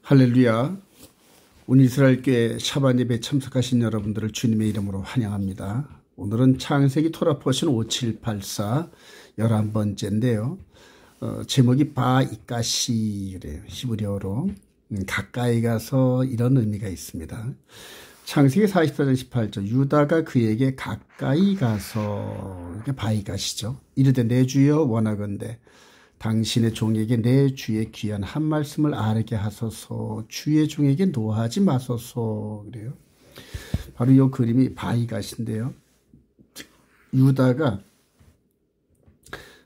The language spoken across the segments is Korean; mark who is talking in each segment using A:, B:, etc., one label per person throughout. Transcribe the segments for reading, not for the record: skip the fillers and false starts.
A: 할렐루야. 오늘 이스라엘교회 샤bat 예배에 참석하신 여러분들을 주님의 이름으로 환영합니다. 오늘은 창세기 토라 포션 5784 11번째인데요. 제목이 바이까시 그래요. 히브리어로 가까이 가서 이런 의미가 있습니다. 창세기 44장 18절 유다가 그에게 가까이 가서 이렇게 바이가시죠. 이르되 내 주여 원하건대 당신의 종에게 내 주의 귀한 한 말씀을 아뢰게 하소서. 주의 종에게 노하지 마소서. 그래요. 바로 이 그림이 바이가시인데요. 유다가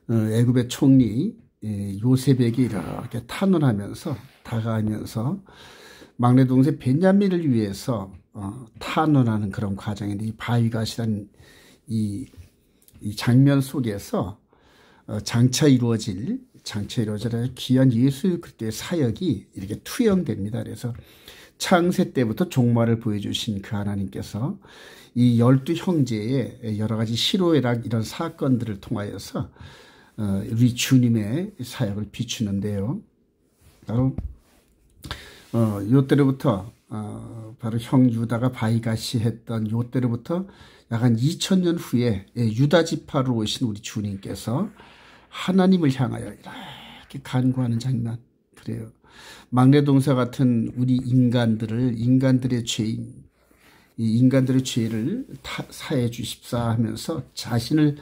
A: 애굽의 총리 요셉에게 이렇게 탄원하면서 다가가면서 막내 동생 베냐민을 위해서 탄원하는 그런 과정인데, 이 바이가시라는 이 장면 속에서 장차 이루어질 귀한 예수 그리스도의 사역이 이렇게 투영됩니다. 그래서 창세 때부터 종말을 보여주신 그 하나님께서 이 12 형제의 여러 가지 희로애락 이런 사건들을 통하여서 우리 주님의 사역을 비추는데요. 바로 요때로부터 바로 형 유다가 바이가시 했던 요때로부터 약 한 2000년 후에 유다 지파로 오신 우리 주님께서 하나님을 향하여 이렇게 간구하는 장면. 그래요. 막내 동사 같은 우리 인간들의 죄인, 이 인간들의 죄를 사해 주십사 하면서 자신을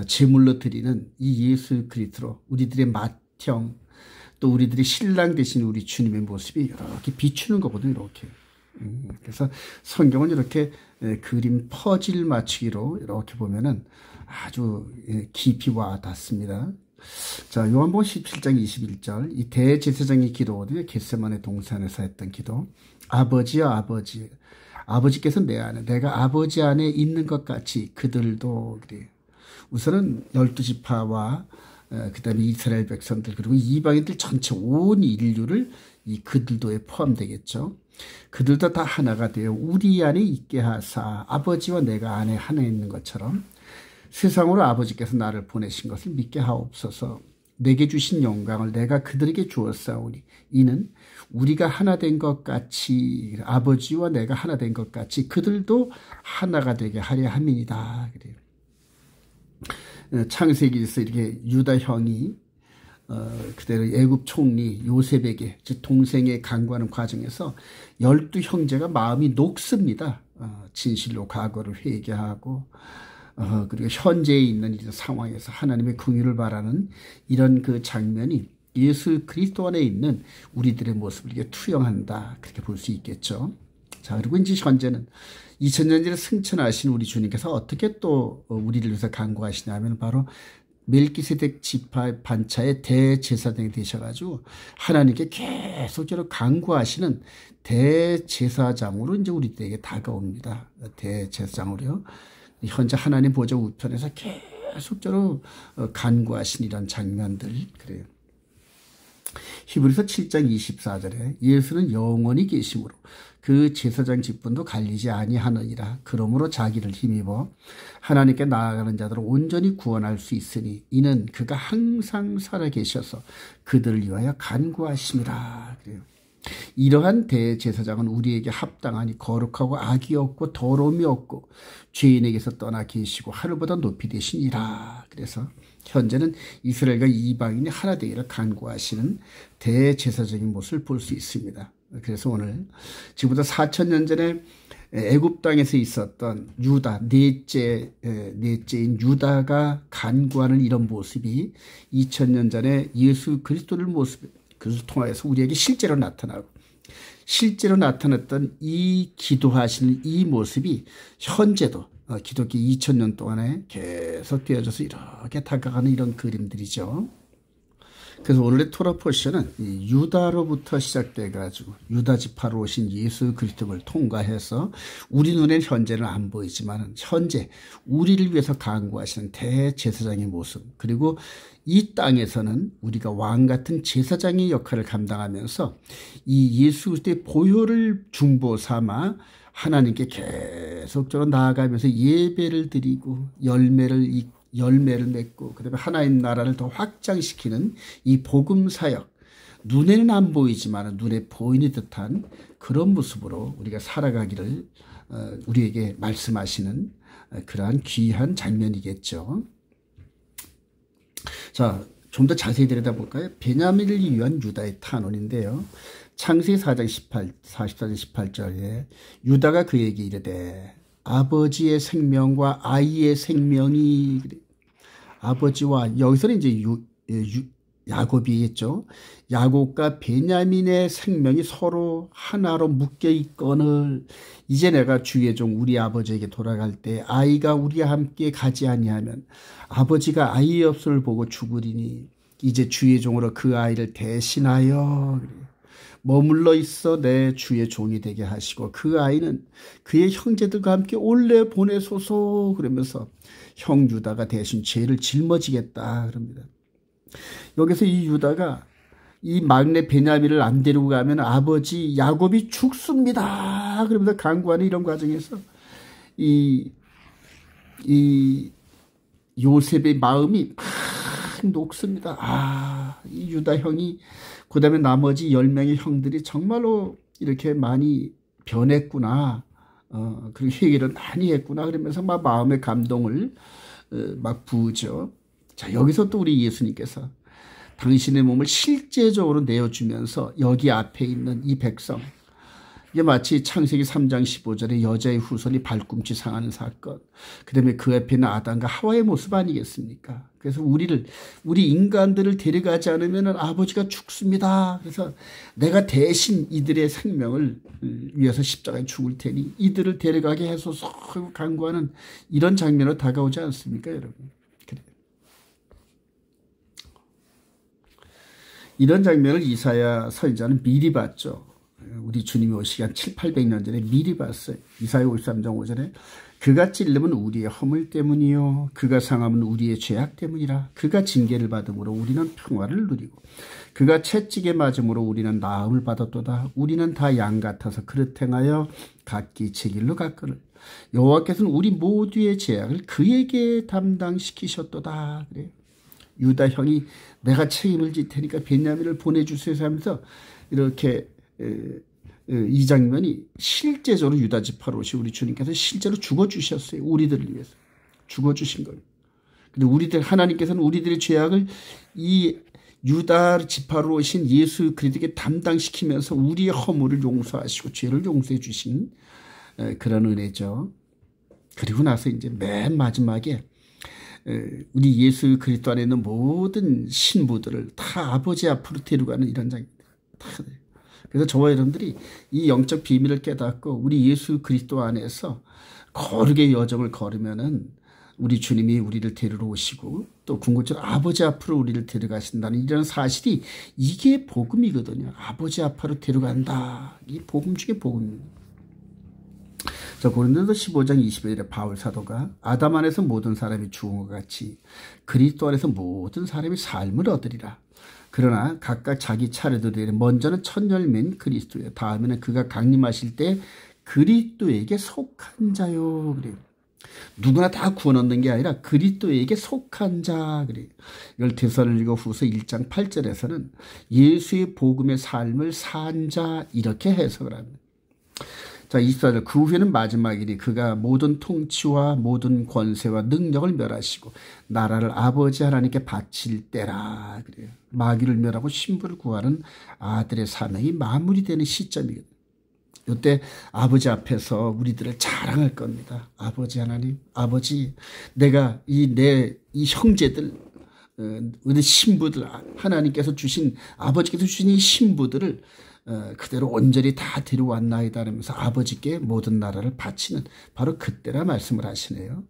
A: 제물로 드리는 이 예수 그리스도로 우리들의 맏형 또 우리들의 신랑 되신 우리 주님의 모습이 이렇게 비추는 거거든요. 이렇게. 그래서 성경은 이렇게 그림 퍼즐 맞추기로 이렇게 보면은 아주 깊이 와 닿습니다. 자, 요한복음 17장 21절 이 대제사장의 기도거든요. 겟세마네 동산에서 했던 기도. 아버지여 아버지, 아버지께서 내 안에, 내가 아버지 안에 있는 것 같이 그들도 그래요. 우선은 12지파와 그 다음에 이스라엘 백성들 그리고 이방인들 전체 온 인류를 이 그들도에 포함되겠죠. 그들도 다 하나가 되어 우리 안에 있게 하사 아버지와 내가 안에 하나 있는 것처럼 세상으로 아버지께서 나를 보내신 것을 믿게 하옵소서. 내게 주신 영광을 내가 그들에게 주었사오니 이는 우리가 하나 된 것 같이 아버지와 내가 하나 된 것 같이 그들도 하나가 되게 하려 함이니이다. 그래요. 창세기에서 이렇게 유다 형이 그대로 애굽 총리 요셉에게 즉 동생의 간구하는 과정에서 12 형제가 마음이 녹습니다. 진실로 과거를 회개하고 그리고 현재에 있는 이런 상황에서 하나님의 긍휼을 바라는 이런 그 장면이 예수 그리스도 안에 있는 우리들의 모습을 이렇게 투영한다. 그렇게 볼 수 있겠죠. 자, 그리고 이제 현재는 2000년 전에 승천하신 우리 주님께서 어떻게 또 우리를 위해서 간구하시냐면 바로 멜기세덱 지파 반차의 대제사장이 되셔가지고 하나님께 계속적으로 간구하시는 대제사장으로 이제 우리들에게 다가옵니다. 대제사장으로요. 현재 하나님 보좌 우편에서 계속적으로 간구하신 이런 장면들 그래요. 히브리서 7장 24절에 예수는 영원히 계심으로 그 제사장 직분도 갈리지 아니하느니라. 그러므로 자기를 힘입어 하나님께 나아가는 자들을 온전히 구원할 수 있으니 이는 그가 항상 살아계셔서 그들을 위하여 간구하심이라. 그래요. 이러한 대제사장은 우리에게 합당하니 거룩하고 악이 없고 더러움이 없고 죄인에게서 떠나 계시고 하늘보다 높이 되시니라. 그래서 현재는 이스라엘과 이방인이 하나 되기를 간구하시는 대제사장의 모습을 볼 수 있습니다. 그래서 오늘 지금부터 4000년 전에 애굽 땅에서 있었던 유다 넷째인 유다가 간구하는 이런 모습이 2000년 전에 예수 그리스도를 그것을 통하여서 우리에게 실제로 나타나고 실제로 나타났던 이 기도하시는 이 모습이 현재도 기독교 2000년 동안에 계속 되어져서 이렇게 다가가는 이런 그림들이죠. 그래서 오늘의 토라 포션은 유다로부터 시작돼가지고 유다 지파로 오신 예수 그리스도를 통과해서 우리 눈에는 현재는 안 보이지만 현재 우리를 위해서 간구하시는 대제사장의 모습 그리고 이 땅에서는 우리가 왕 같은 제사장의 역할을 감당하면서 이 예수 그리스도의 보혈을 중보 삼아 하나님께 계속적으로 나아가면서 예배를 드리고 열매를 맺고 그다음에 하나님 나라를 더 확장시키는 이 복음 사역 눈에는 안 보이지만 눈에 보이는 듯한 그런 모습으로 우리가 살아가기를 우리에게 말씀하시는 그러한 귀한 장면이겠죠. 자, 좀 더 자세히 들여다볼까요? 베냐민을 위한 유다의 탄원인데요. 창세기 4장 44절 18절에 유다가 그에게 이르되 아버지의 생명과 아이의 생명이, 아버지와, 여기서는 이제 야곱이겠죠. 야곱과 베냐민의 생명이 서로 하나로 묶여 있거늘 이제 내가 주의 종 우리 아버지에게 돌아갈 때 아이가 우리와 함께 가지 아니하면 아버지가 아이의 없음을 보고 죽으리니 이제 주의 종으로 그 아이를 대신하여 머물러 있어 내 주의 종이 되게 하시고 그 아이는 그의 형제들과 함께 올래 보내소서. 그러면서 형 유다가 대신 죄를 짊어지겠다 그럽니다. 여기서 이 유다가 이 막내 베냐민을 안 데리고 가면 아버지 야곱이 죽습니다. 그러면서 강구하는 이런 과정에서 이 요셉의 마음이 막 녹습니다. 이 유다 형이 그 다음에 나머지 10명의 형들이 정말로 이렇게 많이 변했구나. 그리고 회개를 많이 했구나. 그러면서 막 마음의 감동을 막 부으죠. 자, 여기서 또 우리 예수님께서 당신의 몸을 실제적으로 내어주면서 여기 앞에 있는 이 백성, 이게 마치 창세기 3장 15절에 여자의 후손이 발꿈치 상하는 사건, 그 다음에 그 앞에 있는 아담과 하와의 모습 아니겠습니까? 그래서 우리 인간들을 데려가지 않으면 아버지가 죽습니다. 그래서 내가 대신 이들의 생명을 위해서 십자가에 죽을 테니 이들을 데려가게 해소서 하고 간구하는 이런 장면으로 다가오지 않습니까, 여러분? 그래요. 이런 장면을 이사야 선지자는 미리 봤죠. 우리 주님이 오시기 한 700~800년 전에 미리 봤어요. 이사야 53장 5절에 그가 찔림은 우리의 허물 때문이요 그가 상함은 우리의 죄악 때문이라. 그가 징계를 받음으로 우리는 평화를 누리고 그가 채찍에 맞음으로 우리는 나음을 받았도다. 우리는 다 양 같아서 그릇 행하여 각기 제 길로 갔거늘 여호와께서는 우리 모두의 죄악을 그에게 담당시키셨도다. 그래요. 유다 형이 내가 책임을 질 테니까 베냐민을 보내주세요 하면서 이렇게 이 장면이 실제적으로 유다 지파로 오신 우리 주님께서 실제로 죽어주셨어요. 우리들을 위해서 죽어주신 거예요. 근데 우리들, 하나님께서는 우리들의 죄악을 이 유다 지파로 오신 예수 그리스도에게 담당시키면서 우리의 허물을 용서하시고 죄를 용서해 주신 그런 은혜죠. 그리고 나서 이제 맨 마지막에 우리 예수 그리스도 안에 있는 모든 신부들을 다 아버지 앞으로 데려가는 이런 장면들. 그래서 저와 여러분들이 이 영적 비밀을 깨닫고 우리 예수 그리스도 안에서 거룩의 여정을 걸으면은 우리 주님이 우리를 데리러 오시고 또 궁극적으로 아버지 앞으로 우리를 데려가신다는 이런 사실이 이게 복음이거든요. 아버지 앞으로 데려간다. 이 복음 중에 복음입니다. 자, 고린도서 15장 21절에 바울 사도가 아담 안에서 모든 사람이 죽은 것 같이 그리스도 안에서 모든 사람이 삶을 얻으리라. 그러나 각각 자기 차례도 되는 먼저는 첫 열매인 그리스도예요. 다음에는 그가 강림하실 때 그리스도에게 속한 자요. 그래요. 누구나 다 구원 얻는 게 아니라 그리스도에게 속한 자. 그래요. 이걸 데살로니가 후서 1장 8절에서는 예수의 복음의 삶을 산 자 이렇게 해석을 합니다. 자, 24절 그 후에는 마지막이니 그가 모든 통치와 모든 권세와 능력을 멸하시고 나라를 아버지 하나님께 바칠 때라. 그래요. 마귀를 멸하고 신부를 구하는 아들의 사명이 마무리되는 시점이거든요. 이때 아버지 앞에서 우리들을 자랑할 겁니다. 아버지 하나님, 아버지, 내가 이 형제들, 우리 신부들, 하나님께서 주신, 아버지께서 주신 이 신부들을 그대로 온전히 다 데려왔나이다 하면서 아버지께 모든 나라를 바치는 바로 그때라 말씀을 하시네요.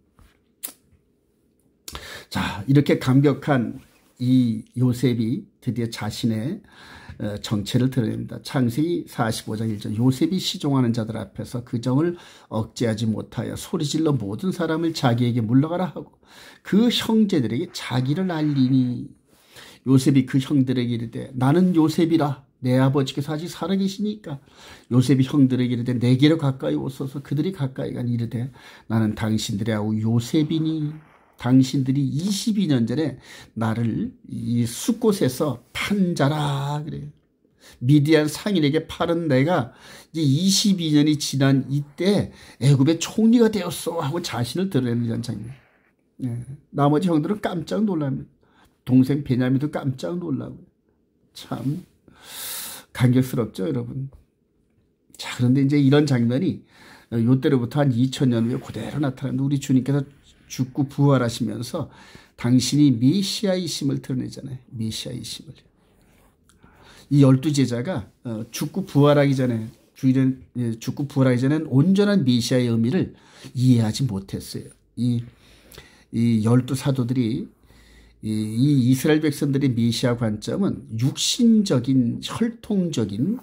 A: 자, 이렇게 감격한 이 요셉이 드디어 자신의 정체를 드러냅니다. 창세기 45장 1절 요셉이 시종하는 자들 앞에서 그 정을 억제하지 못하여 소리질러 모든 사람을 자기에게 물러가라 하고 그 형제들에게 자기를 알리니 요셉이 그 형들에게 이르되 나는 요셉이라 내 아버지께서 아직 살아계시니까 요셉이 형들에게 이르되 내게로 가까이 오소서. 그들이 가까이 가니 이르되 나는 당신들의 아우 요셉이니 당신들이 22년 전에 나를 이 숫곳에서 판 자라. 그래요. 미디안 상인에게 팔은 내가 이제 22년이 지난 이때 애굽의 총리가 되었어 하고 자신을 드러내는 장면. 예. 나머지 형들은 깜짝 놀랍니다. 동생 베냐민도 깜짝 놀라고. 참 감격스럽죠, 여러분. 자, 그런데 이제 이런 장면이 요때로부터 한 2000년 후에 그대로 나타나는데 우리 주님께서 죽고 부활하시면서 당신이 메시아이심을 드러내잖아요. 메시아이심을. 이 12제자가 죽고 부활하기 전에 죽고 부활하기 전에는 온전한 메시아의 의미를 이해하지 못했어요. 이 12사도들이 이 이스라엘 백성들의 메시아 관점은 육신적인 혈통적인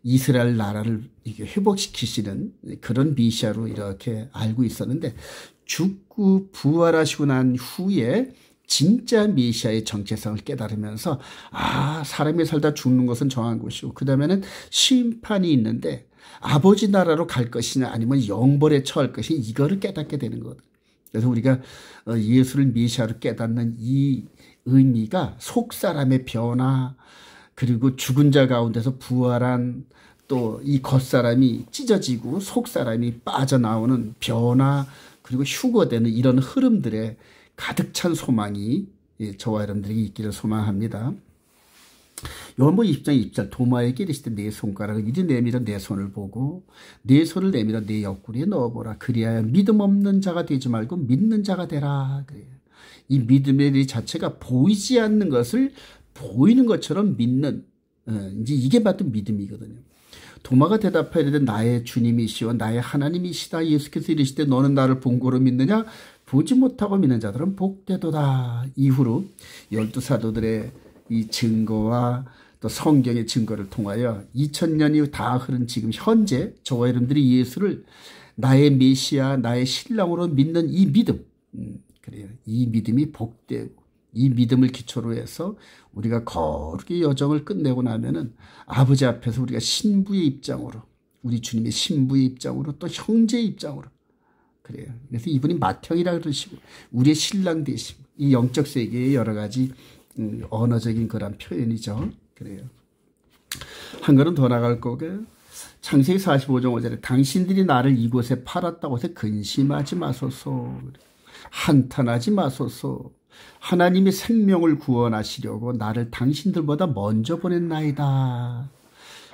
A: 이스라엘 나라를 회복시키시는 그런 메시아로 이렇게 알고 있었는데 죽고 부활하시고 난 후에 진짜 메시아의 정체성을 깨달으면서 사람이 살다 죽는 것은 정한 것이고 그 다음에는 심판이 있는데 아버지 나라로 갈 것이냐 아니면 영벌에 처할 것이냐 이거를 깨닫게 되는 거거든요. 그래서 우리가 예수를 메시아로 깨닫는 이 의미가 속사람의 변화 그리고 죽은 자 가운데서 부활한 또 이 겉사람이 찢어지고 속사람이 빠져나오는 변화 그리고 휴거되는 이런 흐름들에 가득 찬 소망이 저와 여러분들에게 있기를 소망합니다. 요한복음 20장 20절 도마에게 이르시되 내 손가락을 이리 내밀어 내 손을 보고 내 손을 내밀어 내 옆구리에 넣어보라. 그리하여 믿음 없는 자가 되지 말고 믿는 자가 되라. 그래요. 이 믿음의 일 자체가 보이지 않는 것을 보이는 것처럼 믿는 이제 이게 바로 믿음이거든요. 도마가 대답하여 이르되 나의 주님이시오 나의 하나님이시다. 예수께서 이르시되 너는 나를 본 고로 믿느냐? 보지 못하고 믿는 자들은 복되도다. 이후로 12사도들의 이 증거와 또 성경의 증거를 통하여 2000년이 다 흐른 지금 현재 저와 여러분들이 예수를 나의 메시아 나의 신랑으로 믿는 이 믿음 그래요. 이 믿음이 복되고 이 믿음을 기초로 해서 우리가 거룩히 여정을 끝내고 나면은 아버지 앞에서 우리가 신부의 입장으로 우리 주님의 신부의 입장으로 또 형제의 입장으로 그래요. 그래서 이분이 맏형이라 그러시고 우리의 신랑 되시고 이 영적 세계의 여러 가지 언어적인 그런 표현이죠. 그래요. 한 걸음 더 나갈 거고요. 창세기 45장 5절에 당신들이 나를 이곳에 팔았다고 해서 근심하지 마소서. 한탄하지 마소서. 하나님이 생명을 구원하시려고 나를 당신들보다 먼저 보냈나이다.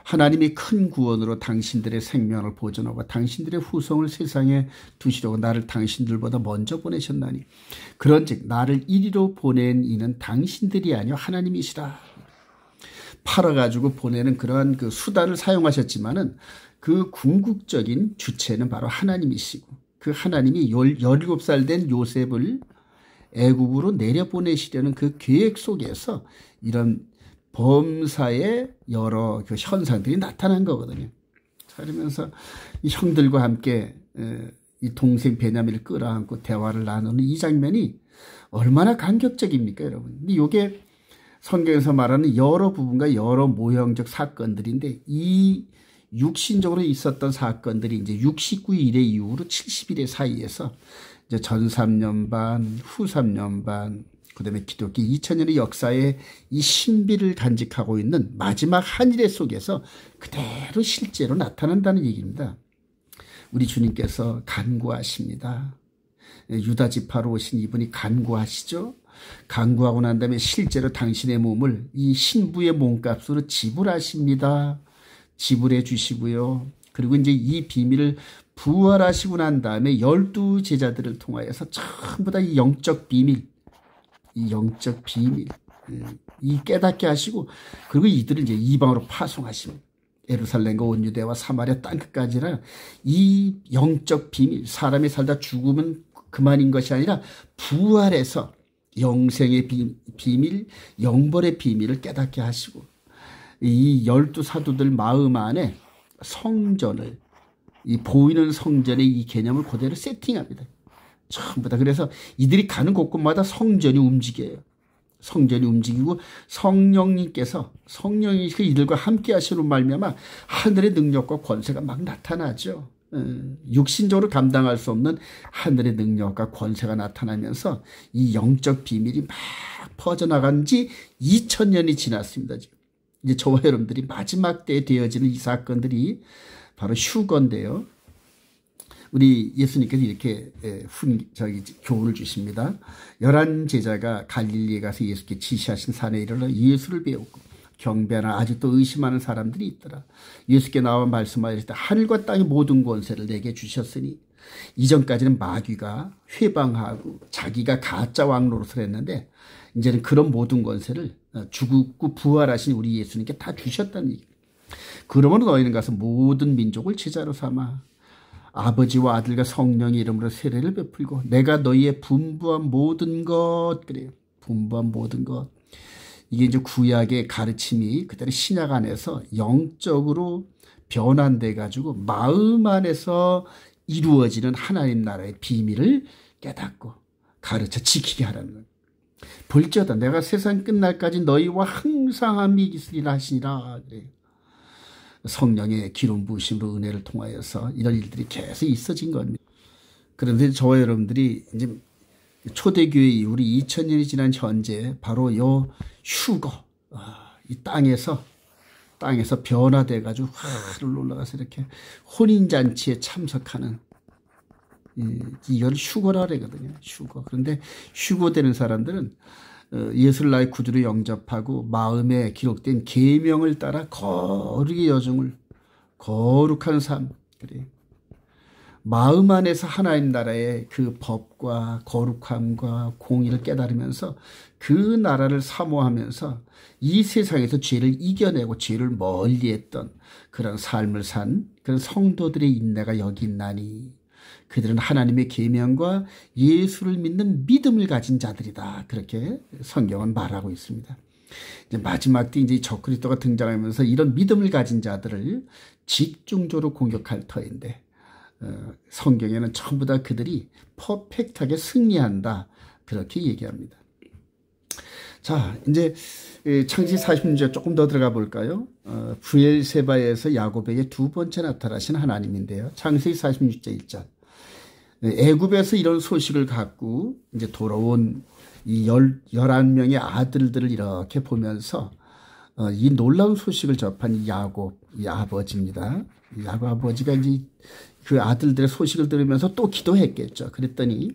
A: 하나님이 큰 구원으로 당신들의 생명을 보존하고 당신들의 후손을 세상에 두시려고 나를 당신들보다 먼저 보내셨나니 그런즉 나를 이리로 보낸 이는 당신들이 아니요 하나님이시라. 팔아가지고 보내는 그러한 그 수단을 사용하셨지만은 그 궁극적인 주체는 바로 하나님이시고 그 하나님이 17살 된 요셉을 애굽으로 내려보내시려는 그 계획 속에서 이런 범사의 여러 그 현상들이 나타난 거거든요. 그러면서 이 형들과 함께 이 동생 베냐민을 끌어안고 대화를 나누는 이 장면이 얼마나 감격적입니까, 여러분? 근데 이게 성경에서 말하는 여러 부분과 여러 모형적 사건들인데 이 육신적으로 있었던 사건들이 이제 69일의 이후로 70일의 사이에서 이제 전 3년 반, 후 3년 반, 그 다음에 기독교 2000년의 역사에 이 신비를 간직하고 있는 마지막 한 일의 속에서 그대로 실제로 나타난다는 얘기입니다. 우리 주님께서 간구하십니다. 유다 지파로 오신 이분이 간구하시죠. 간구하고 난 다음에 실제로 당신의 몸을 이 신부의 몸값으로 지불하십니다. 지불해 주시고요. 그리고 이제 이 비밀을 부활하시고 난 다음에 12제자들을 통하여서 전부 다 이 영적 비밀, 이 깨닫게 하시고 그리고 이들을 이제 이방으로 파송하십니다. 예루살렘과 온 유대와 사마리아 땅끝까지나 이 영적 비밀, 사람이 살다 죽으면 그만인 것이 아니라 부활해서 영생의 비밀, 영벌의 비밀을 깨닫게 하시고 이 12사도들 마음 안에 성전을 이 보이는 성전의 이 개념을 그대로 세팅합니다. 전부 다. 그래서 이들이 가는 곳곳마다 성전이 움직여요. 성전이 움직이고 성령님께서 이들과 함께 하시는 말미암아 하늘의 능력과 권세가 막 나타나죠. 육신적으로 감당할 수 없는 하늘의 능력과 권세가 나타나면서 이 영적 비밀이 막 퍼져나간 지 2000년이 지났습니다. 지금. 이제 저와 여러분들이 마지막 때에 되어지는 이 사건들이 바로 휴거인데요. 우리 예수님께서 이렇게 교훈을 주십니다. 11 제자가 갈릴리에 가서 예수께 지시하신 산에 이르러 예수를 배우고 경배하나 아직도 의심하는 사람들이 있더라. 예수께 나와 말씀하시되 하늘과 땅의 모든 권세를 내게 주셨으니 이전까지는 마귀가 회방하고 자기가 가짜 왕 노릇을 했는데 이제는 그런 모든 권세를 죽고 부활하신 우리 예수님께 다 주셨다는 얘기입니다. 그러므로 너희는 가서 모든 민족을 제자로 삼아 아버지와 아들과 성령의 이름으로 세례를 베풀고 내가 너희의 분부한 모든 것, 그래요. 분부한 모든 것. 이게 이제 구약의 가르침이 그때는 신약 안에서 영적으로 변환돼 가지고 마음 안에서 이루어지는 하나님 나라의 비밀을 깨닫고 가르쳐 지키게 하라는 거예요. 볼지어다 내가 세상 끝날까지 너희와 항상 함께 있으리라 하시니라. 그래요. 성령의 기름 부으심으로 은혜를 통하여서 이런 일들이 계속 있어진 겁니다. 그런데 저와 여러분들이 이제 초대교회 우리 2000년이 지난 현재 바로 요 휴거, 이 땅에서 변화돼 가지고 하늘 올라가서 이렇게 혼인잔치에 참석하는 이걸 휴거라 그러거든요. 휴거. 그런데 휴거되는 사람들은 예수를 나의 구주로 영접하고 마음에 기록된 계명을 따라 거룩의 여정을 거룩한 삶, 그래. 마음 안에서 하나님 나라의 그 법과 거룩함과 공의를 깨달으면서 그 나라를 사모하면서 이 세상에서 죄를 이겨내고 죄를 멀리했던 그런 삶을 산 그런 성도들의 인내가 여기 있나니 그들은 하나님의 계명과 예수를 믿는 믿음을 가진 자들이다. 그렇게 성경은 말하고 있습니다. 이제 마지막 때 이제 적그리스도가 등장하면서 이런 믿음을 가진 자들을 집중적으로 공격할 터인데 성경에는 전부 다 그들이 퍼펙트하게 승리한다. 그렇게 얘기합니다. 자, 이제 창세기 46절 조금 더 들어가 볼까요? 브엘세바에서 야곱에게 두 번째 나타나신 하나님인데요. 창세기 46절 1절. 애굽에서 이런 소식을 갖고 이제 돌아온 이 11명의 아들들을 이렇게 보면서 이 놀라운 소식을 접한 이 야곱, 이 아버지입니다. 야곱 아버지가 이제 그 아들들의 소식을 들으면서 또 기도했겠죠. 그랬더니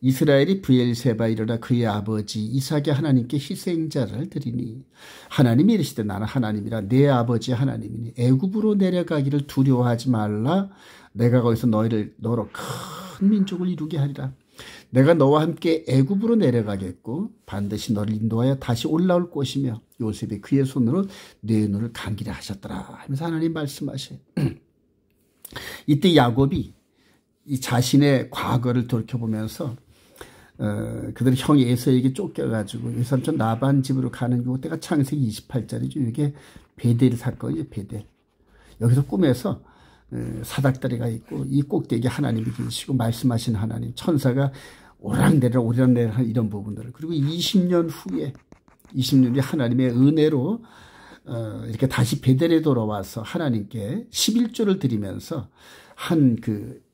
A: 이스라엘이 브엘세바에 이르러 그의 아버지 이삭의 하나님께 희생자를 드리니 하나님이 이르시되 나는 하나님이라 내 아버지 하나님이니 애굽으로 내려가기를 두려워하지 말라. 내가 거기서 너로 큰 민족을 이루게 하리라. 내가 너와 함께 애굽으로 내려가겠고 반드시 너를 인도하여 다시 올라올 것이며 요셉이 그의 손으로 내 눈을 감기라 하셨더라 하면서 하나님 말씀하셔요. 이때 야곱이 이 자신의 과거를 돌이켜보면서 그들 형 에서에게 쫓겨가지고 외삼촌 라반 집으로 가는 그때가 창세기 28절이죠. 이게 베델 사건이에요. 베델. 여기서 꿈에서 사닥다리가 있고 이 꼭대기에 하나님이 계시고 말씀하신 하나님 천사가 오락내리락 이런 부분들을 그리고 20년 후에 하나님의 은혜로 이렇게 다시 베델에 돌아와서 하나님께 11조를 드리면서 한 그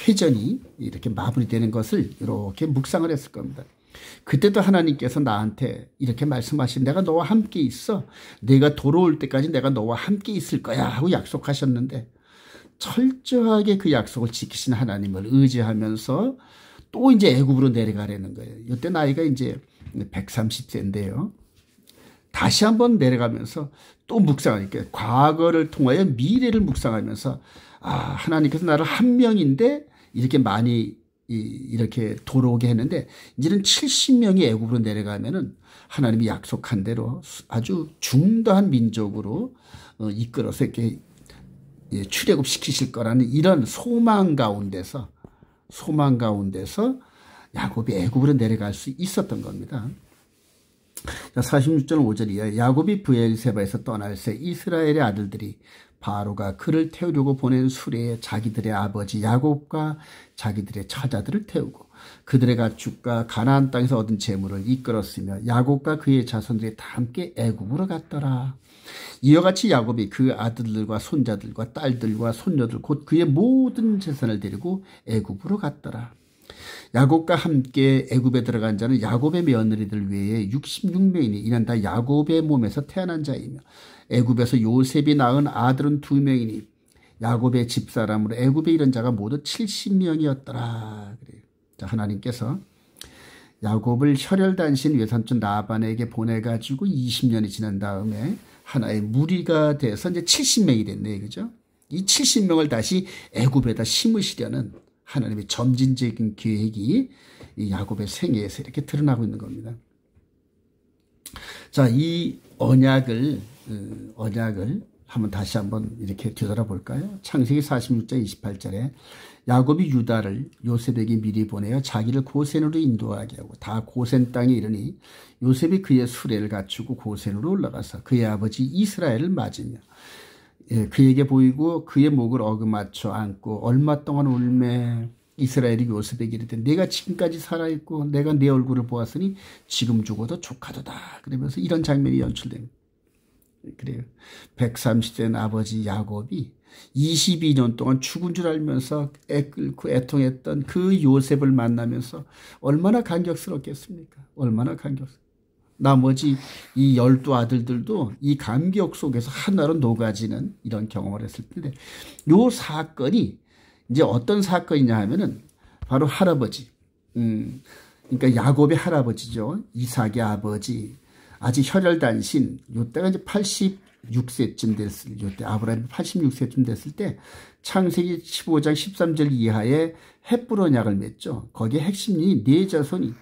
A: 회전이 이렇게 마무리되는 것을 이렇게 묵상을 했을 겁니다. 그때도 하나님께서 나한테 이렇게 말씀하신 내가 너와 함께 있어. 내가 돌아올 때까지 내가 너와 함께 있을 거야 하고 약속하셨는데 철저하게 그 약속을 지키신 하나님을 의지하면서 또 이제 애굽으로 내려가려는 거예요. 이때 나이가 이제 130세인데요. 다시 한번 내려가면서 또 묵상하니까 과거를 통하여 미래를 묵상하면서 하나님께서 나를 한 명인데 이렇게 많이 이렇게 돌아오게 했는데 이제는 70명이 애굽으로 내려가면은 하나님이 약속한 대로 아주 중대한 민족으로 이끌어서 이렇게 출애굽시키실 거라는 이런 소망 가운데서 야곱이 애굽으로 내려갈 수 있었던 겁니다. 46절 5절이에요. 야곱이 브엘세바에서 떠날 새 이스라엘의 아들들이 바로가 그를 태우려고 보낸 수레에 자기들의 아버지 야곱과 자기들의 처자들을 태우고 그들의 가축과 가나안 땅에서 얻은 재물을 이끌었으며 야곱과 그의 자손들이 다 함께 애굽으로 갔더라. 이와 같이 야곱이 그 아들들과 손자들과 딸들과 손녀들 곧 그의 모든 재산을 데리고 애굽으로 갔더라. 야곱과 함께 애굽에 들어간 자는 야곱의 며느리들 외에 66명이니 이는 다 야곱의 몸에서 태어난 자이며 애굽에서 요셉이 낳은 아들은 2명이니 야곱의 집사람으로 애굽에 이른 자가 모두 70명이었더라. 그래요. 자, 하나님께서 야곱을 혈혈단신 외삼촌 라반에게 보내가지고 20년이 지난 다음에 하나의 무리가 돼서 이제 70명이 됐네요. 그죠? 이 70명을 다시 애굽에다 심으시려는 하나님의 점진적인 계획이 이 야곱의 생애에서 이렇게 드러나고 있는 겁니다. 자, 이 언약을 다시 한번 이렇게 되돌아볼까요? 창세기 46장 28절에 야곱이 유다를 요셉에게 미리 보내어 자기를 고센으로 인도하게 하고 다 고센 땅에 이르니 요셉이 그의 수레를 갖추고 고센으로 올라가서 그의 아버지 이스라엘을 맞으며 그에게 보이고 그의 목을 어금맞춰 안고 얼마 동안 울매 이스라엘이 요셉에게 이르되 내가 지금까지 살아있고 내가 네 얼굴을 보았으니 지금 죽어도 족하도다. 그러면서 이런 장면이 연출됩니다. 그래요. 130세 된 아버지 야곱이 22년 동안 죽은 줄 알면서 애 끓고 애통했던 그 요셉을 만나면서 얼마나 감격스럽겠습니까? 얼마나 감격스럽습니까? 나머지 이 12아들들도 이 감격 속에서 하나로 녹아지는 이런 경험을 했을 텐데 요 사건이 이제 어떤 사건이냐 하면은 바로 할아버지, 그러니까 야곱의 할아버지죠. 이삭의 아버지, 아직 혈혈단신, 요때가 이제 86세쯤 됐을, 요때 아브라함이 86세쯤 됐을 때 창세기 15장 13절 이하에 헷불 언약을 맺죠. 거기에 핵심이 네 자손이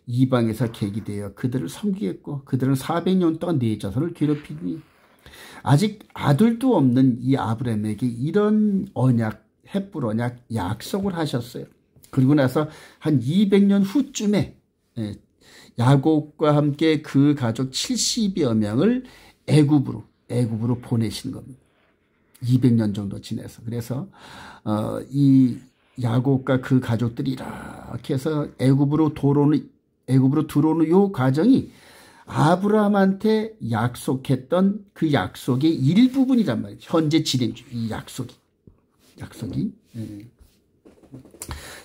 A: 이방에서 계기되어 그들을 섬기겠고 그들은 400년 동안 네 자손을 괴롭히니 아직 아들도 없는 이 아브라함에게 이런 언약, 헷불 언약 약속을 하셨어요. 그리고 나서 한 200년 후쯤에 야곱과 함께 그 가족 70여 명을 애굽으로 보내신 겁니다. 200년 정도 지내서. 그래서 이 야곱과 그 가족들이 이렇게 해서 애굽으로 들어오는 요 과정이 아브라함한테 약속했던 그 약속의 일부분이란 말이에요. 현재 진행 중 이 약속이.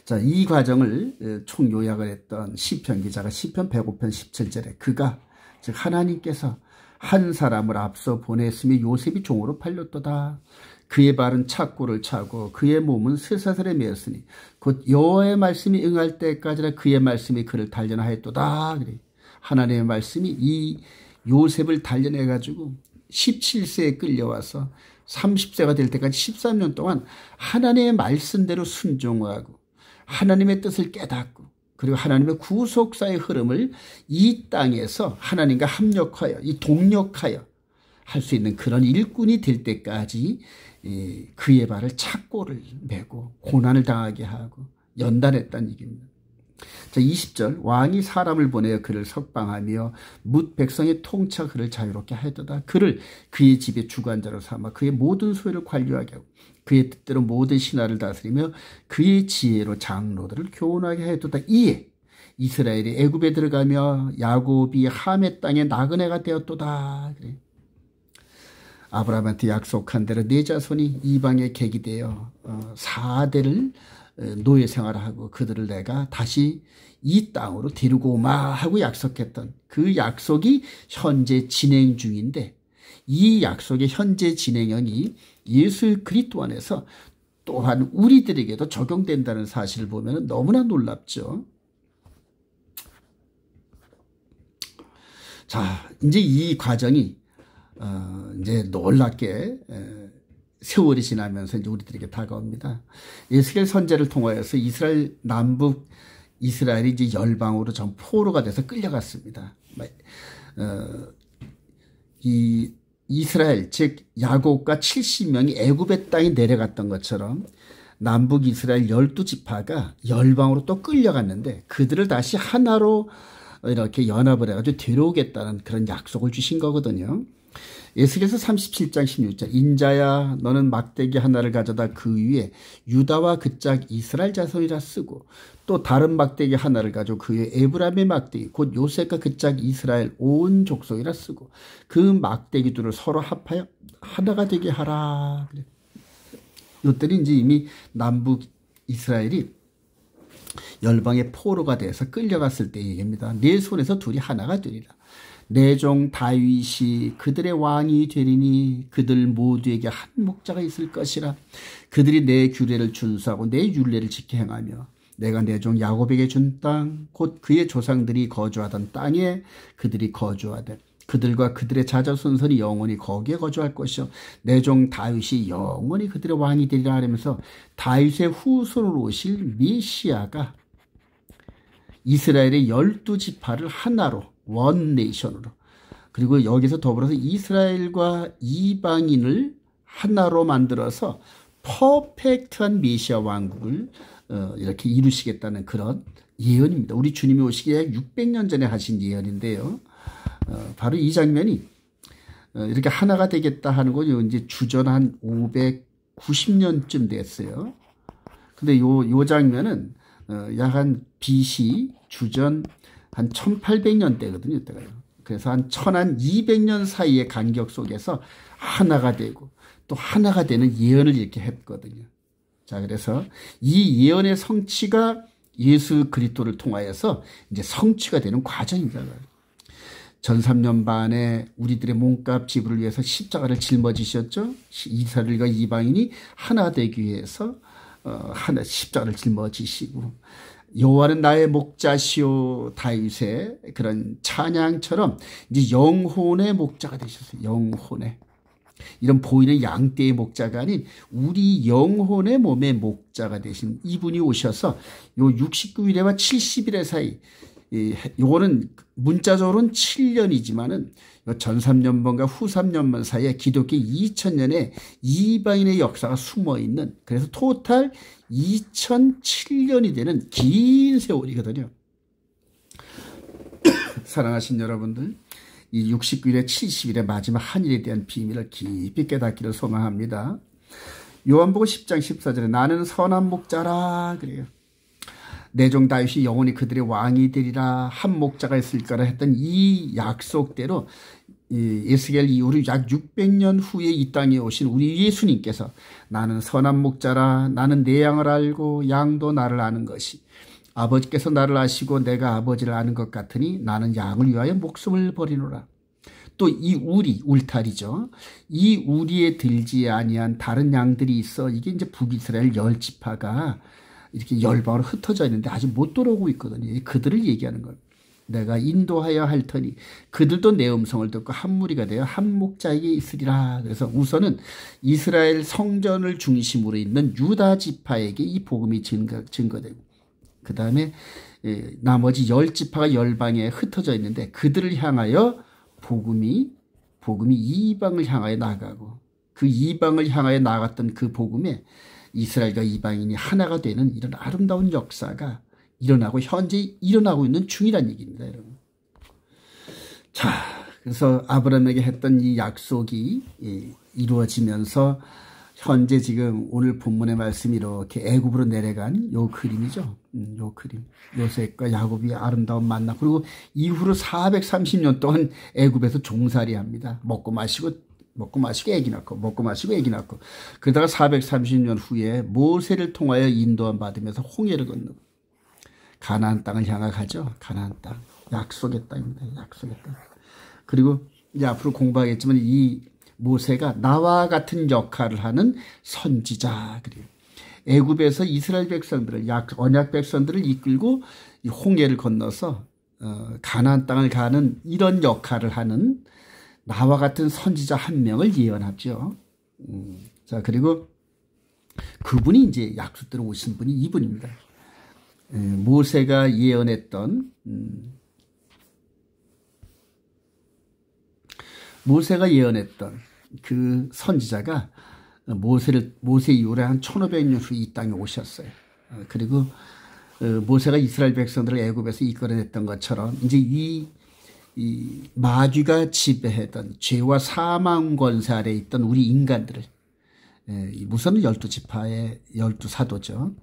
A: 자, 이 과정을 총요약을 했던 시편 기자가 시편 105편 17절에 그가 즉 하나님께서 한 사람을 앞서 보냈으며 요셉이 종으로 팔렸도다. 그의 발은 착고를 차고 그의 몸은 쇠사슬에 매었으니 곧 여호와의 말씀이 응할 때까지나 그의 말씀이 그를 단련하였도다. 그래. 하나님의 말씀이 이 요셉을 단련해가지고 17세에 끌려와서 30세가 될 때까지 13년 동안 하나님의 말씀대로 순종하고 하나님의 뜻을 깨닫고 그리고 하나님의 구속사의 흐름을 이 땅에서 하나님과 합력하여 이 동력하여 할 수 있는 그런 일꾼이 될 때까지 그의 발을 착고를 메고 고난을 당하게 하고 연단했다는 얘기입니다. 자, 20절 왕이 사람을 보내어 그를 석방하며 뭇 백성의 통치 그를 자유롭게 하였도다. 그를 그의 집의 주관자로 삼아 그의 모든 소유를 관리하게 하고 그의 뜻대로 모든 신하를 다스리며 그의 지혜로 장로들을 교훈하게 하였도다. 이에 이스라엘이 애굽에 들어가며 야곱이 함의 땅에 나그네가 되었도다. 그래. 아브라함한테 약속한 대로 네 자손이 이방에 계기되어 4대를 노예 생활하고 그들을 내가 다시 이 땅으로 데리고 오마 하고 약속했던 그 약속이 현재 진행 중인데 이 약속의 현재 진행형이 예수 그리스도 안에서 또한 우리들에게도 적용된다는 사실을 보면 너무나 놀랍죠. 자, 이제 이 과정이 이제 놀랍게 세월이 지나면서 이제 우리들에게 다가옵니다. 에스겔 선지자를 통하여서 이스라엘 남북 이스라엘이 이제 열방으로 전 포로가 돼서 끌려갔습니다. 이 이스라엘 즉 야곱과 70명이 애굽의 땅에 내려갔던 것처럼 남북 이스라엘 12지파가 열방으로 또 끌려갔는데 그들을 다시 하나로 이렇게 연합을 해가지고 데려오겠다는 그런 약속을 주신 거거든요. 에스겔서 37장 16절 인자야 너는 막대기 하나를 가져다 그 위에 유다와 그 짝 이스라엘 자손이라 쓰고 또 다른 막대기 하나를 가지고 그 위에 에브라임의 막대기 곧 요셉과 그 짝 이스라엘 온 족속이라 쓰고 그 막대기들을 서로 합하여 하나가 되게 하라. 그래. 이때는 이제 이미 남북 이스라엘이 열방의 포로가 돼서 끌려갔을 때 얘기입니다. 내 손에서 둘이 하나가 되리라. 내 종 다윗이 그들의 왕이 되리니 그들 모두에게 한 목자가 있을 것이라. 그들이 내 규례를 준수하고 내 율례를 지켜 행하며 내가 내 종 야곱에게 준 땅 곧 그의 조상들이 거주하던 땅에 그들이 거주하되 그들과 그들의 자손선이 영원히 거기에 거주할 것이요 내 종 다윗이 영원히 그들의 왕이 되리라 하면서 다윗의 후손으로 오실 메시아가 이스라엘의 12지파를 하나로 원 네이션으로 그리고 여기서 더불어서 이스라엘과 이방인을 하나로 만들어서 퍼펙트한 메시아 왕국을 이렇게 이루시겠다는 그런 예언입니다. 우리 주님이 오시기에 약 600년 전에 하신 예언인데요. 바로 이 장면이 이렇게 하나가 되겠다 하는 건 이제 주전 한 590년쯤 됐어요. 근데 요 장면은 약 한 BC 주전 한 1800년대거든요. 이때가요. 그래서 한 1200년 사이의 간격 속에서 하나가 되고 또 하나가 되는 예언을 이렇게 했거든요. 자, 그래서 이 예언의 성취가 예수 그리스도를 통하여서 이제 성취가 되는 과정입니다. 전 3년 반에 우리들의 몸값 지불을 위해서 십자가를 짊어지셨죠. 이스라엘과 이방인이 하나 되기 위해서 하나 십자가를 짊어지시고 여호와는 나의 목자시오 다윗의 그런 찬양처럼 이제 영혼의 목자가 되셨어요. 영혼의 이런 보이는 양떼의 목자가 아닌 우리 영혼의 몸의 목자가 되신 이분이 오셔서 요 69일에와 70일의 사이 요거는 문자적으로는 7년이지만은 전 3년번과 후 3년번 사이에 기독교 2000년에 이방인의 역사가 숨어 있는 그래서 토탈 2007년이 되는 긴 세월이거든요. 사랑하신 여러분들, 이 69일에 70일의 마지막 한일에 대한 비밀을 깊이 깨닫기를 소망합니다. 요한복음 10장 14절에 나는 선한 목자라 그래요. 내 종 다윗이 영원히 그들의 왕이 되리라 한 목자가 있을 거라 했던 이 약속대로 에스겔 이후로 약 600년 후에 이 땅에 오신 우리 예수님께서 나는 선한 목자라 나는 내 양을 알고 양도 나를 아는 것이 아버지께서 나를 아시고 내가 아버지를 아는 것 같으니 나는 양을 위하여 목숨을 버리노라. 또 이 우리 울타리죠. 이 우리에 들지 아니한 다른 양들이 있어 이게 이제 북이스라엘 10지파가 이렇게 열방으로 흩어져 있는데 아직 못 돌아오고 있거든요. 그들을 얘기하는 거예요. 내가 인도하여 할 터니 그들도 내 음성을 듣고 한 무리가 되어 한 목자에게 있으리라. 그래서 우선은 이스라엘 성전을 중심으로 있는 유다 지파에게 이 복음이 증거되고 그 다음에 나머지 10지파가 열방에 흩어져 있는데 그들을 향하여 복음이 이방을 향하여 나가고 그 이방을 향하여 나갔던 그 복음에 이스라엘과 이방인이 하나가 되는 이런 아름다운 역사가 일어나고 현재 일어나고 있는 중이란 얘기입니다, 여러분. 자, 그래서 아브라함에게 했던 이 약속이 이루어지면서 현재 지금 오늘 본문의 말씀이 이렇게 애굽으로 내려간 요 그림이죠. 요 그림. 요셉과 야곱이 아름다운 만남. 그리고 이후로 430년 동안 애굽에서 종살이 합니다. 먹고 마시고 애기 낳고 먹고 마시고 애기 낳고 그러다가 430년 후에 모세를 통하여 인도함 받으면서 홍해를 건너고 가나안 땅을 향해 가죠. 가나안 땅. 약속의 땅입니다. 약속의 땅. 그리고 이제 앞으로 공부하겠지만 이 모세가 나와 같은 역할을 하는 선지자. 그래요. 애굽에서 이스라엘 백성들을 언약 백성들을 이끌고 이 홍해를 건너서 가나안 땅을 가는 이런 역할을 하는 나와 같은 선지자 한 명을 예언하죠. 자, 그리고 그분이 이제 약속대로 오신 분이 이분입니다. 모세가 예언했던 그 선지자가 모세 이후에 한 1500년 후에 이 땅에 오셨어요. 그리고 모세가 이스라엘 백성들을 애굽에서 이끌어냈던 것처럼 이제 이 마귀가 지배했던 죄와 사망 권세 아래에 있던 우리 인간들을 우선은 12지파의 12사도죠.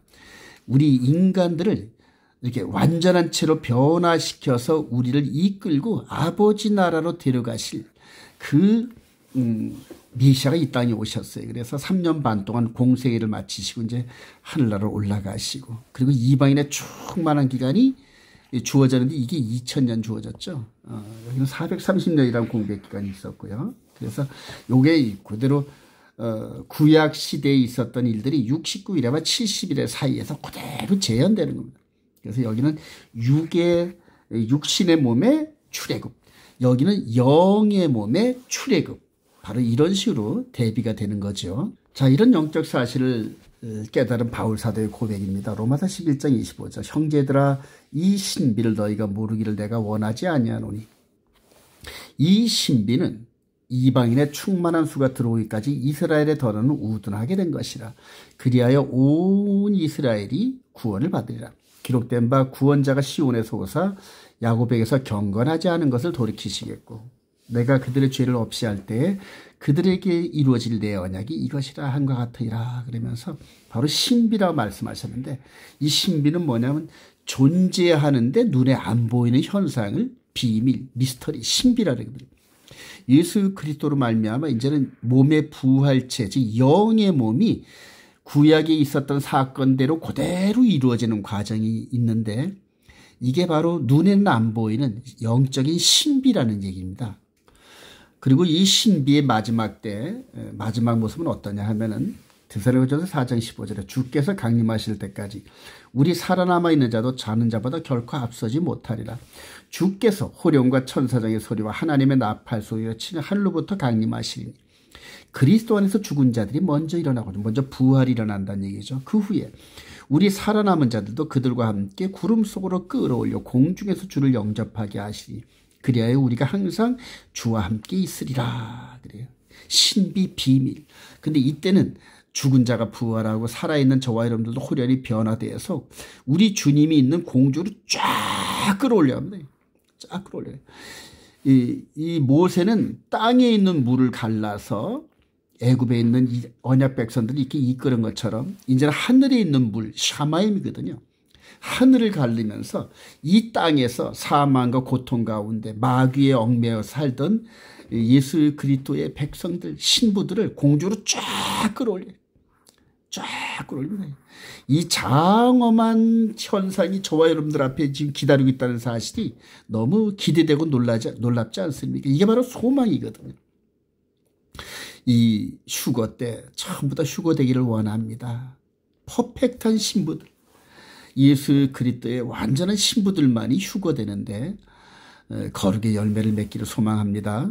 A: 우리 인간들을 이렇게 완전한 채로 변화시켜서 우리를 이끌고 아버지 나라로 데려가실 그 메시아가 이 땅에 오셨어요. 그래서 3년 반 동안 공생애를 마치시고 이제 하늘나라로 올라가시고, 그리고 이방인의 충만한 기간이 주어졌는데 이게 2000년 주어졌죠. 여기는 430년이라는 공백 기간이 있었고요. 그래서 요게 그대로 구약 시대에 있었던 일들이 69일에와 70일의 사이에서 그대로 재현되는 겁니다. 그래서 여기는 육신의 몸의 출애굽, 여기는 영의 몸의 출애굽, 바로 이런 식으로 대비가 되는 거죠. 자, 이런 영적 사실을 깨달은 바울 사도의 고백입니다. 로마서 11장 25절. 형제들아, 이 신비를 너희가 모르기를 내가 원하지 아니하노니. 이 신비는 이방인의 충만한 수가 들어오기까지 이스라엘의 더러는 우둔하게 된 것이라. 그리하여 온 이스라엘이 구원을 받으리라. 기록된 바 구원자가 시온에서 오사 야곱에게서 경건하지 않은 것을 돌이키시겠고, 내가 그들의 죄를 없이 할 때에 그들에게 이루어질 내 언약이 이것이라 한과 같으리라. 그러면서 바로 신비라고 말씀하셨는데, 이 신비는 뭐냐면 존재하는데 눈에 안 보이는 현상을 비밀, 미스터리, 신비라는 겁니다. 예수 그리스도로 말미암아 이제는 몸의 부활체, 즉 영의 몸이 구약에 있었던 사건대로 그대로 이루어지는 과정이 있는데, 이게 바로 눈에는 안 보이는 영적인 신비라는 얘기입니다. 그리고 이 신비의 마지막 모습은 어떠냐 하면은 데살로니가전서 4장 15절에 주께서 강림하실 때까지 우리 살아남아 있는 자도 자는 자보다 결코 앞서지 못하리라. 주께서 호령과 천사장의 소리와 하나님의 나팔 소리와 친히 하늘로부터 강림하시리니, 그리스도 안에서 죽은 자들이 먼저 일어나고, 먼저 부활이 일어난다는 얘기죠. 그 후에 우리 살아남은 자들도 그들과 함께 구름 속으로 끌어올려 공중에서 주를 영접하게 하시니, 그리하여 우리가 항상 주와 함께 있으리라. 그래요. 신비, 비밀. 근데 이때는 죽은 자가 부활하고 살아있는 저와 여러분들도 호련히 변화되어서 우리 주님이 있는 공주로 쫙 끌어올려야 합니다. 쫙 끌어올려요. 이 모세는 땅에 있는 물을 갈라서 애굽에 있는 이 언약 백성들이 이렇게 이끄는 것처럼 이제는 하늘에 있는 물, 샤마임이거든요. 하늘을 가르면서 이 땅에서 사망과 고통 가운데 마귀에 얽매여 살던 예수 그리스도의 백성들, 신부들을 공주로 쫙 끌어올려요. 쫙 끌어올립니다. 이 장엄한 현상이 저와 여러분들 앞에 지금 기다리고 있다는 사실이 너무 기대되고 놀랍지 않습니까? 이게 바로 소망이거든요. 이 휴거 때 전부 다 휴거 되기를 원합니다. 퍼펙트한 신부들, 예수 그리스도의 완전한 신부들만이 휴거되는데 거룩의 열매를 맺기를 소망합니다.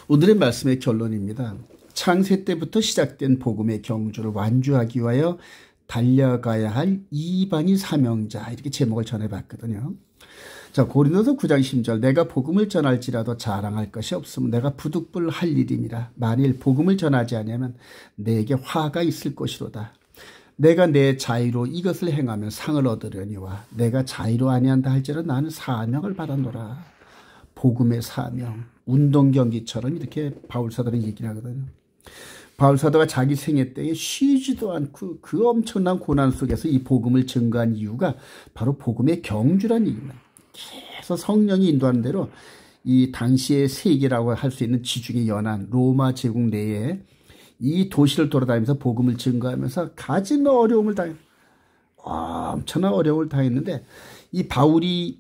A: 오늘의 말씀의 결론입니다. 창세 때부터 시작된 복음의 경주를 완주하기 위하여 달려가야 할 이방인 사명자, 이렇게 제목을 전해봤거든요. 자, 고린도서 9장 10절. 내가 복음을 전할지라도 자랑할 것이 없으면 내가 부득불 할 일이니라. 만일 복음을 전하지 아니하면 내게 화가 있을 것이로다. 내가 내 자유로 이것을 행하면 상을 얻으려니와 내가 자유로 아니한다 할지라도 나는 사명을 받았노라. 복음의 사명, 운동 경기처럼 이렇게 바울사도는 얘기를 하거든요. 바울사도가 자기 생애 때에 쉬지도 않고 그 엄청난 고난 속에서 이 복음을 증거한 이유가 바로 복음의 경주라는 얘기입니다. 계속 성령이 인도하는 대로 이 당시의 세계라고 할 수 있는 지중해 연안 로마 제국 내에 이 도시를 돌아다니면서 복음을 증거하면서 가진 어려움을 엄청난 어려움을 당했는데, 이 바울이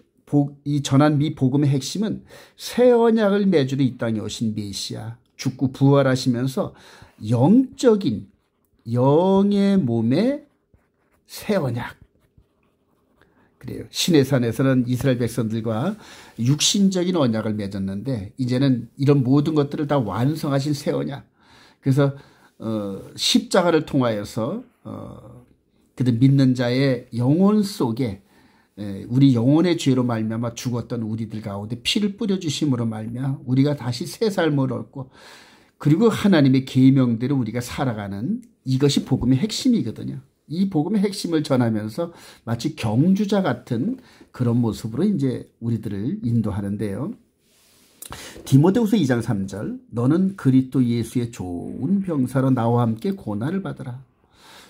A: 이 전한 미 복음의 핵심은 새 언약을 맺으러 이 땅에 오신 메시아, 죽고 부활하시면서 영적인 영의 몸의 새 언약. 그래요. 시내산에서는 이스라엘 백성들과 육신적인 언약을 맺었는데, 이제는 이런 모든 것들을 다 완성하신 새 언약. 그래서 십자가를 통하여서 그들 믿는 자의 영혼 속에 우리 영혼의 죄로 말미암아 죽었던 우리들 가운데 피를 뿌려주심으로 말미암아 우리가 다시 새 삶을 얻고, 그리고 하나님의 계명대로 우리가 살아가는, 이것이 복음의 핵심이거든요. 이 복음의 핵심을 전하면서 마치 경주자 같은 그런 모습으로 이제 우리들을 인도하는데요. 디모데후서 2장 3절. 너는 그리스도 예수의 좋은 병사로 나와 함께 고난을 받으라.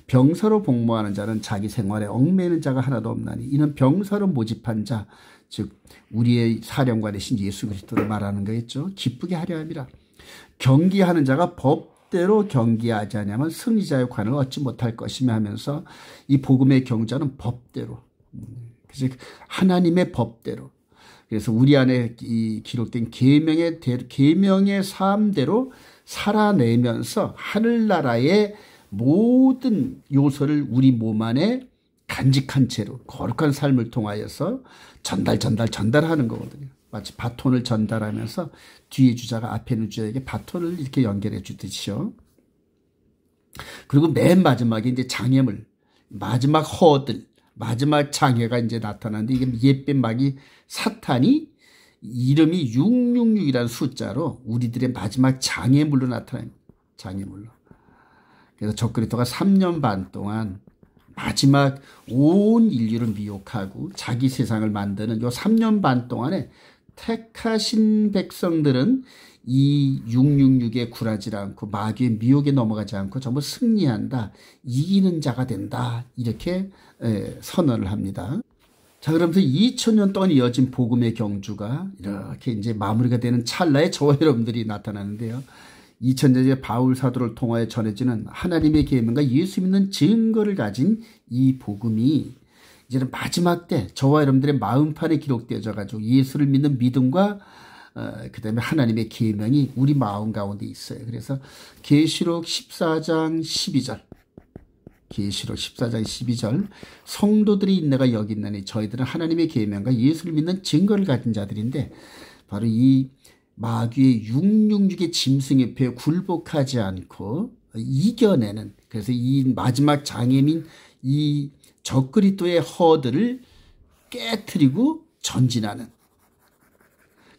A: 병사로 복무하는 자는 자기 생활에 얽매이는 자가 하나도 없나니 이는 병사로 모집한 자, 즉 우리의 사령관이신 예수 그리스도를 말하는 거겠죠. 기쁘게 하려 함이라. 경기하는 자가 법 법대로 경기하지 않으면 승리자의 관을 얻지 못할 것이며 하면서 이 복음의 경주는 법대로, 그래서 하나님의 법대로, 그래서 우리 안에 이 기록된 계명의 삶대로 살아내면서 하늘나라의 모든 요소를 우리 몸 안에 간직한 채로 거룩한 삶을 통하여서 전달하는 거거든요. 마치 바톤을 전달하면서 뒤에 주자가 앞에 있는 주자에게 바톤을 이렇게 연결해 주듯이요. 그리고 맨 마지막에 이제 장애물, 마지막 허들, 마지막 장애가 이제 나타나는데 이게 옛뱀막이 사탄이 이름이 666이라는 숫자로 우리들의 마지막 장애물로 나타납니다. 장애물로. 그래서 적그리스도가 3년 반 동안 마지막 온 인류를 미혹하고 자기 세상을 만드는 요 3년 반 동안에 택하신 백성들은 이 666에 굴하지 않고 마귀의 미혹에 넘어가지 않고 전부 승리한다. 이기는 자가 된다. 이렇게 선언을 합니다. 자, 그러면서 2000년 동안 이어진 복음의 경주가 이렇게 이제 마무리가 되는 찰나에 저와 여러분들이 나타나는데요. 2000년의 바울 사도를 통하여 전해지는 하나님의 계명과 예수 믿는 증거를 가진 이 복음이 이제는 마지막 때 저와 여러분들의 마음판에 기록되어져 가지고 예수를 믿는 믿음과 그다음에 하나님의 계명이 우리 마음 가운데 있어요. 그래서 계시록 14장 12절 계시록 14장 12절 성도들이 인내가 여기 있나니 저희들은 하나님의 계명과 예수를 믿는 증거를 가진 자들인데 바로 이 마귀의 666의 짐승의 패에 굴복하지 않고 이겨내는, 그래서 이 마지막 장애민 이 적그리스도의 허들을 깨트리고 전진하는,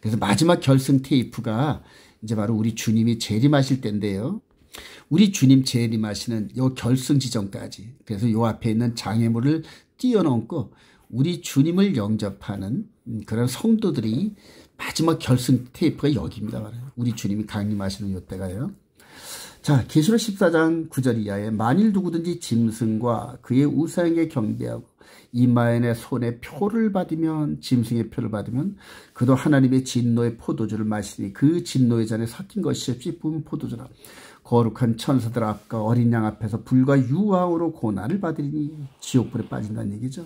A: 그래서 마지막 결승 테이프가 이제 바로 우리 주님이 재림하실 때인데요. 우리 주님 재림하시는 요 결승 지점까지, 그래서 요 앞에 있는 장애물을 뛰어넘고 우리 주님을 영접하는 그런 성도들이 마지막 결승 테이프가 여기입니다. 우리 주님이 강림하시는 요때가요. 자, 계시록 14장 9절 이하에 만일 누구든지 짐승과 그의 우상에게 경배하고 이마에 손에 표를 받으면, 짐승의 표를 받으면 그도 하나님의 진노의 포도주를 마시니 그 진노의 잔에 섞인 것이 없이 부은 포도주라. 거룩한 천사들 앞과 어린 양 앞에서 불과 유황으로 고난을 받으리니 지옥불에 빠진다는 얘기죠.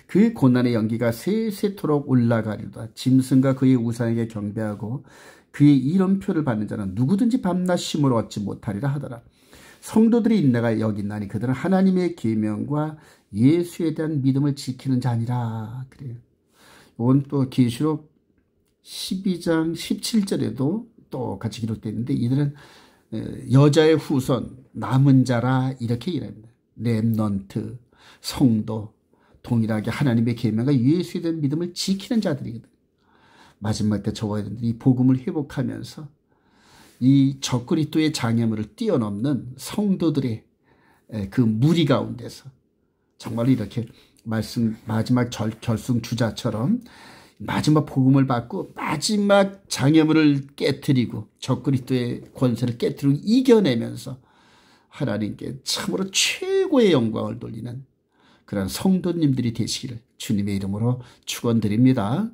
A: 그 고난의 연기가 세세토록 올라가리로다. 짐승과 그의 우상에게 경배하고 그의 이름표를 받는 자는 누구든지 밤낮 쉼을 얻지 못하리라 하더라. 성도들의 인내가 여기 있나니 그들은 하나님의 계명과 예수에 대한 믿음을 지키는 자니라. 그래요. 이건 또 계시록 12장 17절에도 똑같이 기록되어 있는데 이들은 여자의 후손, 남은 자라 이렇게 이랍니다. 렘넌트, 성도, 동일하게 하나님의 계명과 예수에 대한 믿음을 지키는 자들이거든요. 마지막 때 저와 여러분들이 이 복음을 회복하면서 이 적그리스도의 장애물을 뛰어넘는 성도들의 그 무리 가운데서 정말 이렇게 마지막 결승 주자처럼 마지막 복음을 받고 마지막 장애물을 깨트리고 적그리스도의 권세를 깨트리고 이겨내면서 하나님께 참으로 최고의 영광을 돌리는 그런 성도님들이 되시기를 주님의 이름으로 축원드립니다.